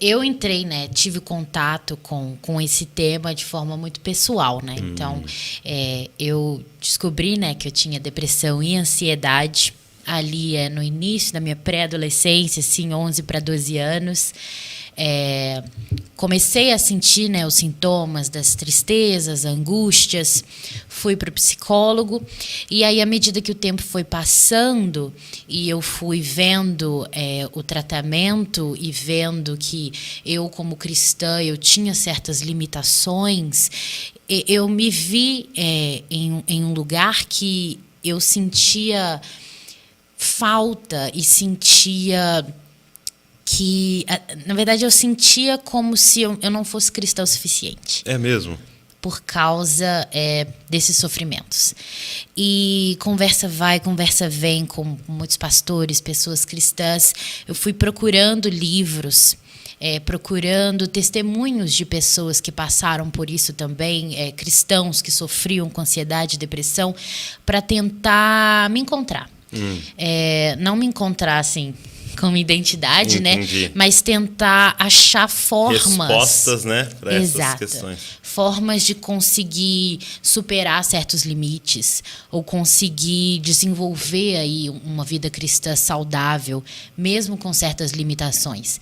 eu entrei, né? Tive contato com esse tema de forma muito pessoal, né? Então, eu descobri, né, que eu tinha depressão e ansiedade ali no início da minha pré-adolescência, assim, 11 para 12 anos. Comecei a sentir, né, os sintomas das tristezas, angústias, fui para o psicólogo, e aí à medida que o tempo foi passando e eu fui vendo o tratamento e vendo que eu, como cristã, eu tinha certas limitações, eu me vi em um lugar que eu sentia falta e sentia que, na verdade, eu sentia como se eu não fosse cristã o suficiente. É mesmo? Por causa desses sofrimentos. E conversa vai, conversa vem com muitos pastores, pessoas cristãs. Eu fui procurando livros, procurando testemunhos de pessoas que passaram por isso também, cristãos que sofriam com ansiedade e depressão, para tentar me encontrar. Não me encontrar, assim, como identidade, Entendi. né? Mas tentar achar formas... Respostas, né? Para essas Exato. questões. Formas de conseguir superar certos limites ou conseguir desenvolver aí uma vida cristã saudável, mesmo com certas limitações.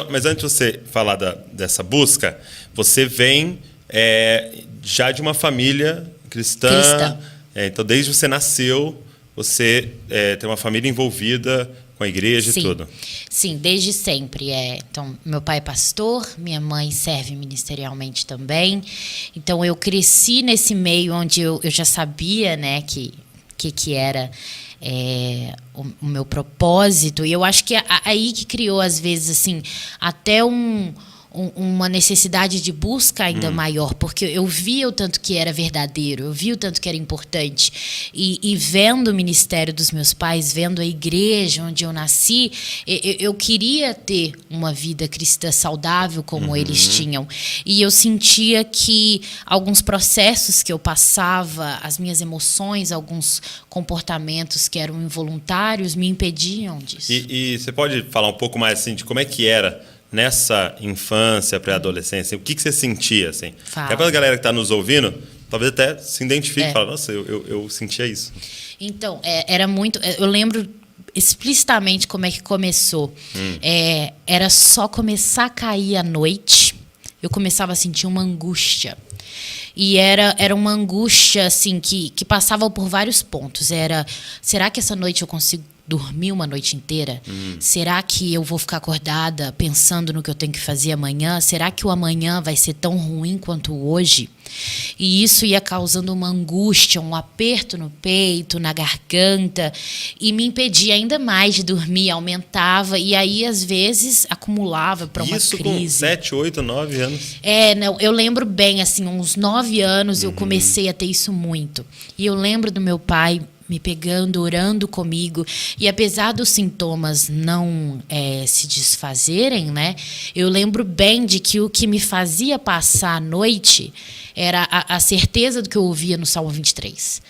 Mas antes de você falar dessa busca, você vem já de uma família cristã. Então, desde que você nasceu, você tem uma família envolvida com a igreja. Sim, e tudo. Sim, desde sempre. Então, meu pai é pastor, minha mãe serve ministerialmente também. Então, eu cresci nesse meio onde eu já sabia, né, que era o meu propósito. E eu acho que é aí que criou, às vezes, assim, até uma necessidade de busca ainda maior, porque eu via o tanto que era verdadeiro, eu via o tanto que era importante, e vendo o ministério dos meus pais, vendo a igreja onde eu nasci, eu queria ter uma vida cristã saudável como eles tinham, e eu sentia que alguns processos que eu passava, as minhas emoções, alguns comportamentos que eram involuntários me impediam disso. E você pode falar um pouco mais assim de como é que era nessa infância, pré-adolescência, o que você sentia, assim? Até para a galera que está nos ouvindo, talvez até se identifique e fale, nossa, eu sentia isso. Então, era muito... Eu lembro explicitamente como é que começou. Era só começar a cair à noite, eu começava a sentir uma angústia. E era uma angústia, assim, que passava por vários pontos. Será que essa noite eu consigo dormir uma noite inteira? Será que eu vou ficar acordada pensando no que eu tenho que fazer amanhã? Será que o amanhã vai ser tão ruim quanto o hoje? E isso ia causando uma angústia, um aperto no peito, na garganta, e me impedia ainda mais de dormir, aumentava, e aí às vezes acumulava para uma isso crise. Com 7, 8, 9 anos? Não, eu lembro bem, assim, uns 9 anos eu comecei a ter isso muito. E eu lembro do meu pai me pegando, orando comigo, e apesar dos sintomas não se desfazerem, né, eu lembro bem de que o que me fazia passar a noite era a certeza do que eu ouvia no Salmo 23.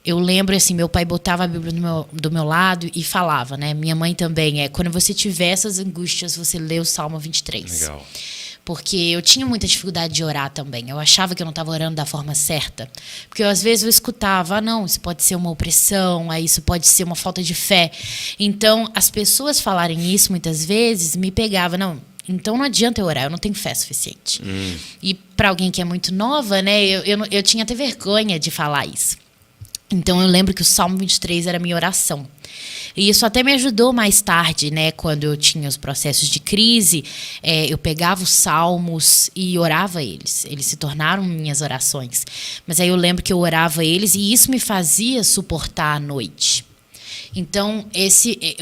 Eu lembro, assim, meu pai botava a Bíblia do meu lado e falava, né, minha mãe também, quando você tiver essas angústias, você lê o Salmo 23. Legal. Porque eu tinha muita dificuldade de orar também. Eu achava que eu não estava orando da forma certa. Porque às vezes eu escutava, não, isso pode ser uma opressão, isso pode ser uma falta de fé. Então, as pessoas falarem isso muitas vezes me pegavam, não, então não adianta eu orar, eu não tenho fé suficiente. E para alguém que é muito nova, né, eu tinha até vergonha de falar isso. Então eu lembro que o Salmo 23 era a minha oração. E isso até me ajudou mais tarde, né? Quando eu tinha os processos de crise, eu pegava os salmos e orava eles. Eles se tornaram minhas orações. Mas aí eu lembro que eu orava eles e isso me fazia suportar a noite. Então,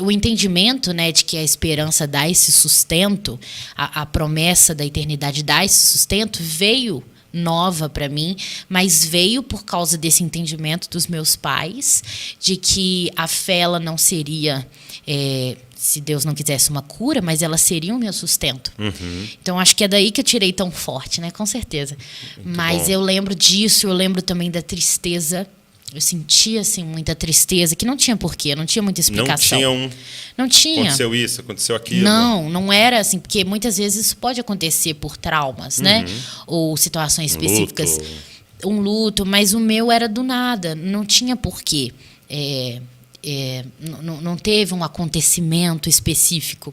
o entendimento, né, de que a esperança dá esse sustento, a promessa da eternidade dá esse sustento, veio nova para mim, mas veio por causa desse entendimento dos meus pais, de que a fé ela não seria, se Deus não quisesse, uma cura, mas ela seria o meu sustento. Então, acho que é daí que eu tirei tão forte, né? Com certeza. Muito mas bom. Eu lembro disso, eu lembro também da tristeza Eu sentia, assim, muita tristeza, que não tinha porquê, não tinha muita explicação. Não tinha. Aconteceu isso, aconteceu aquilo. Não era assim, porque muitas vezes isso pode acontecer por traumas, né? Ou situações específicas. Um luto, mas o meu era do nada, não tinha porquê. Não teve um acontecimento específico.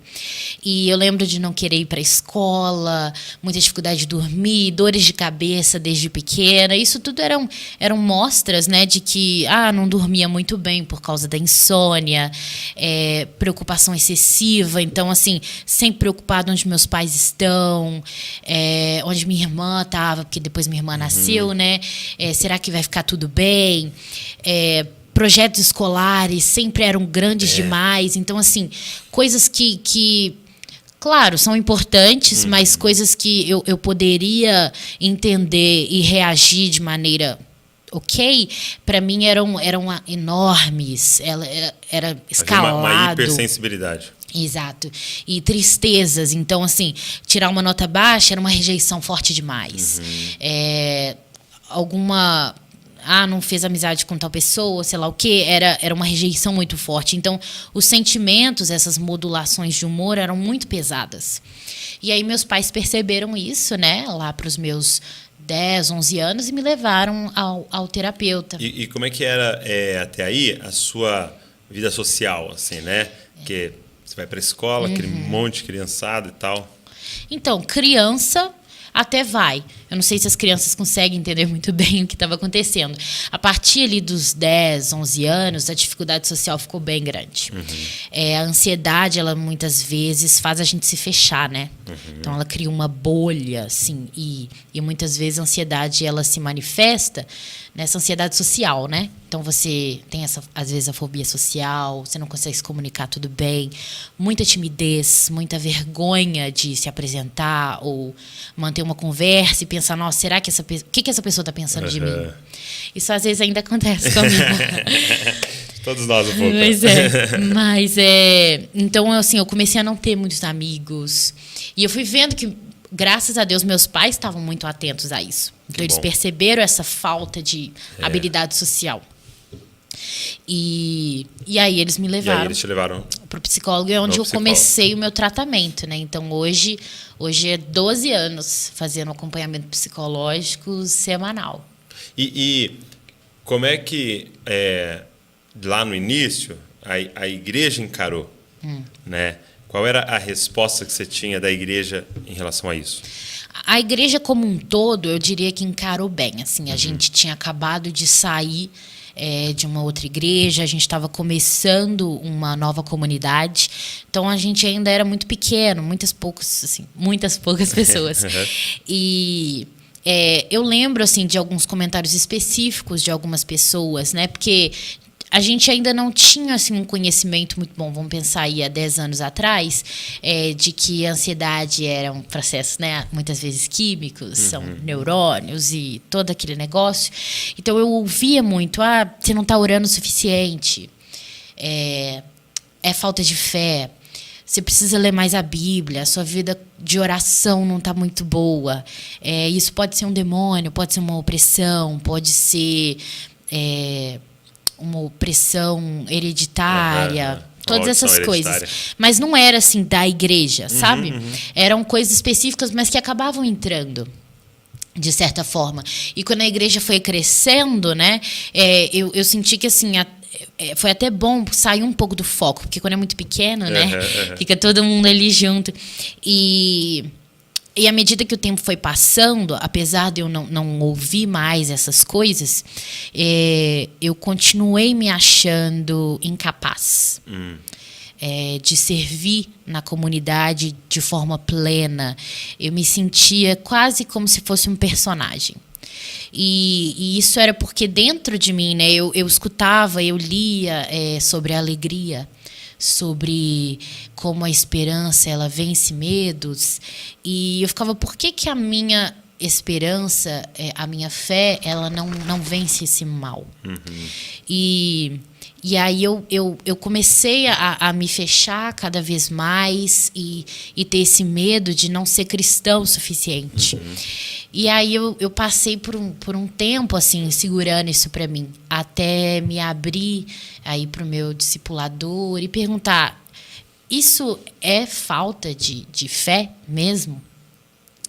E eu lembro de não querer ir para a escola, muita dificuldade de dormir, dores de cabeça desde pequena. Isso tudo eram mostras, né, de que não dormia muito bem por causa da insônia, preocupação excessiva. Então, assim, sempre preocupado onde meus pais estão, onde minha irmã estava, porque depois minha irmã nasceu, né? Será que vai ficar tudo bem? Projetos escolares sempre eram grandes demais. Então, assim, coisas que claro, são importantes, mas coisas que eu poderia entender e reagir de maneira ok, para mim eram enormes. Era escalado. Uma hipersensibilidade. Exato. E tristezas. Então, assim, tirar uma nota baixa era uma rejeição forte demais. Não fez amizade com tal pessoa, sei lá o quê, era uma rejeição muito forte. Então, os sentimentos, essas modulações de humor eram muito pesadas. E aí meus pais perceberam isso, né, lá para os meus 10, 11 anos e me levaram ao terapeuta. E como é que era até aí a sua vida social, assim, né? Porque você vai para a escola, aquele monte de criançada e tal. Então, criança até vai. Eu não sei se as crianças conseguem entender muito bem o que estava acontecendo. A partir ali dos 10, 11 anos, a dificuldade social ficou bem grande. A ansiedade, ela muitas vezes faz a gente se fechar, né? Então, ela cria uma bolha, assim, e muitas vezes a ansiedade, ela se manifesta nessa ansiedade social, né? Então, você tem, às vezes, a fobia social, você não consegue se comunicar tudo bem, muita timidez, muita vergonha de se apresentar ou manter uma conversa e pensar, nossa, será que o que essa pessoa está pensando de mim? Isso, às vezes, ainda acontece comigo. Todos nós um pouco. Mas então, assim, eu comecei a não ter muitos amigos. E eu fui vendo que, graças a Deus, meus pais estavam muito atentos a isso. Então, eles perceberam essa falta de habilidade social. E aí eles me levaram. E aí eles te levaram para o psicólogo, é onde eu comecei o meu tratamento, né? Então, hoje é 12 anos fazendo acompanhamento psicológico semanal. E como é que, lá no início, a igreja encarou, né? Qual era a resposta que você tinha da igreja em relação a isso? A igreja como um todo, eu diria que encarou bem. Assim, a gente tinha acabado de sair de uma outra igreja, a gente estava começando uma nova comunidade, então a gente ainda era muito pequeno, muitas poucas pessoas. E eu lembro, assim, de alguns comentários específicos de algumas pessoas, né? Porque a gente ainda não tinha, assim, um conhecimento muito bom, vamos pensar aí há 10 anos atrás, de que a ansiedade era um processo, né, muitas vezes químicos, são neurônios e todo aquele negócio. Então, eu ouvia muito, você não está orando o suficiente, é falta de fé, você precisa ler mais a Bíblia, a sua vida de oração não está muito boa. Isso pode ser um demônio, pode ser uma opressão, pode ser uma opressão hereditária, todas essas coisas. Mas não era, assim, da igreja, sabe? Eram coisas específicas, mas que acabavam entrando, de certa forma. E quando a igreja foi crescendo, né, eu senti que, assim, foi até bom sair um pouco do foco, porque quando é muito pequeno, né, fica todo mundo ali junto. E à medida que o tempo foi passando, apesar de eu não ouvir mais essas coisas, eu continuei me achando incapaz de servir na comunidade de forma plena. Eu me sentia quase como se fosse um personagem. E isso era porque dentro de mim, né, eu escutava, eu lia sobre a alegria, sobre como a esperança ela vence medos, e eu ficava, por que a minha esperança, a minha fé, ela não vence esse mal? E E aí eu comecei a me fechar cada vez mais e ter esse medo de não ser cristão o suficiente. E aí eu passei por um tempo assim, segurando isso para mim, até me abrir aí pro meu discipulador e perguntar: isso é falta de fé mesmo?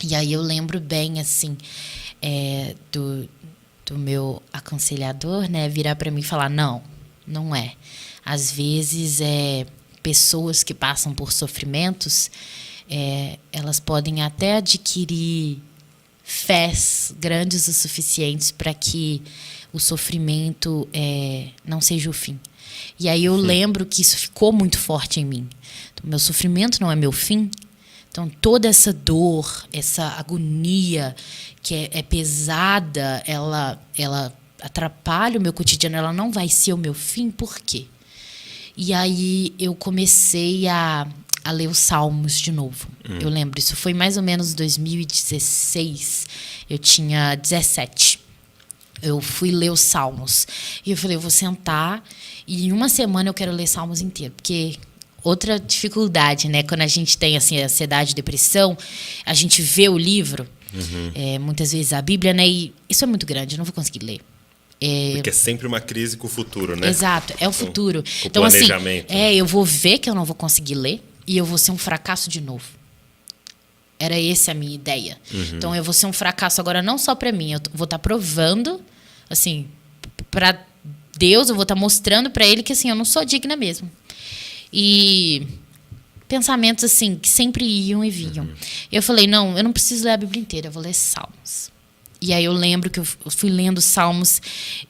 E aí eu lembro bem assim do meu aconselhador, né, virar para mim e falar: não é. Às vezes, pessoas que passam por sofrimentos, elas podem até adquirir fés grandes o suficientes para que o sofrimento não seja o fim. E aí eu lembro que isso ficou muito forte em mim. Então, meu sofrimento não é meu fim. Então, toda essa dor, essa agonia que é pesada, ela atrapalha o meu cotidiano, ela não vai ser o meu fim, por quê? E aí eu comecei a ler os Salmos de novo. Eu lembro, isso foi mais ou menos 2016, eu tinha 17. Eu fui ler os Salmos. E eu falei, eu vou sentar e em uma semana eu quero ler Salmos inteiro, porque outra dificuldade, né? Quando a gente tem assim, ansiedade, depressão, a gente vê o livro, muitas vezes a Bíblia, né? E isso é muito grande, eu não vou conseguir ler. Porque é sempre uma crise com o futuro, né? Exato, é o futuro. Com então, assim, planejamento. eu vou ver que eu não vou conseguir ler e eu vou ser um fracasso de novo. Era essa a minha ideia. Então, eu vou ser um fracasso agora não só para mim, eu vou estar provando, assim, para Deus, eu vou estar mostrando para Ele que, assim, eu não sou digna mesmo. E pensamentos, assim, que sempre iam e vinham. Eu falei, não, eu não preciso ler a Bíblia inteira, eu vou ler Salmos. E aí eu lembro que eu fui lendo Salmos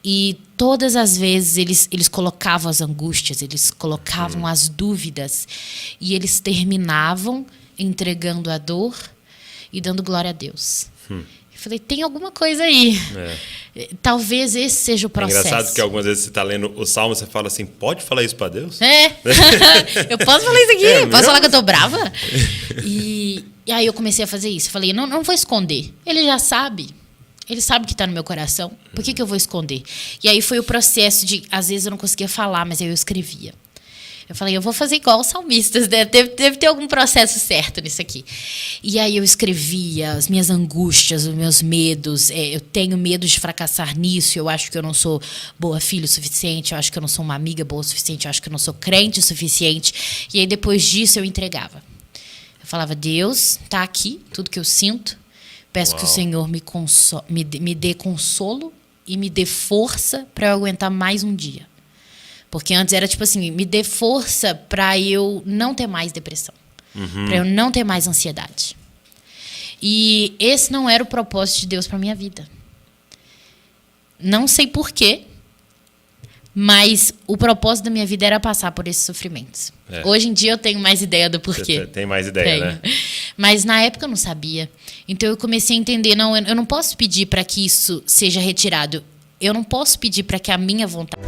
e todas as vezes eles colocavam as angústias, eles colocavam as dúvidas e eles terminavam entregando a dor e dando glória a Deus. Eu falei, tem alguma coisa aí. Talvez esse seja o processo. É engraçado que algumas vezes você está lendo o Salmo e você fala assim, pode falar isso para Deus? Eu posso falar isso aqui? Posso falar que eu tô brava? E aí eu comecei a fazer isso. Eu falei, não vou esconder. Ele já sabe. Ele sabe que está no meu coração. Por que eu vou esconder? E aí foi o processo de... Às vezes eu não conseguia falar, mas eu escrevia. Eu falei, eu vou fazer igual os salmistas. Né? Deve ter algum processo certo nisso aqui. E aí eu escrevia as minhas angústias, os meus medos. Eu tenho medo de fracassar nisso. Eu acho que eu não sou boa filha o suficiente. Eu acho que eu não sou uma amiga boa o suficiente. Eu acho que eu não sou crente o suficiente. E aí depois disso eu entregava. Eu falava, Deus, está aqui tudo que eu sinto. Peço que o Senhor me dê consolo e me dê força para eu aguentar mais um dia. Porque antes era tipo assim, me dê força para eu não ter mais depressão. Para eu não ter mais ansiedade. E esse não era o propósito de Deus para minha vida. Não sei porquê, mas o propósito da minha vida era passar por esses sofrimentos. Hoje em dia eu tenho mais ideia do porquê. Você tem mais ideia, né? Mas na época eu não sabia. Então eu comecei a entender, eu não posso pedir para que isso seja retirado. Eu não posso pedir para que a minha vontade...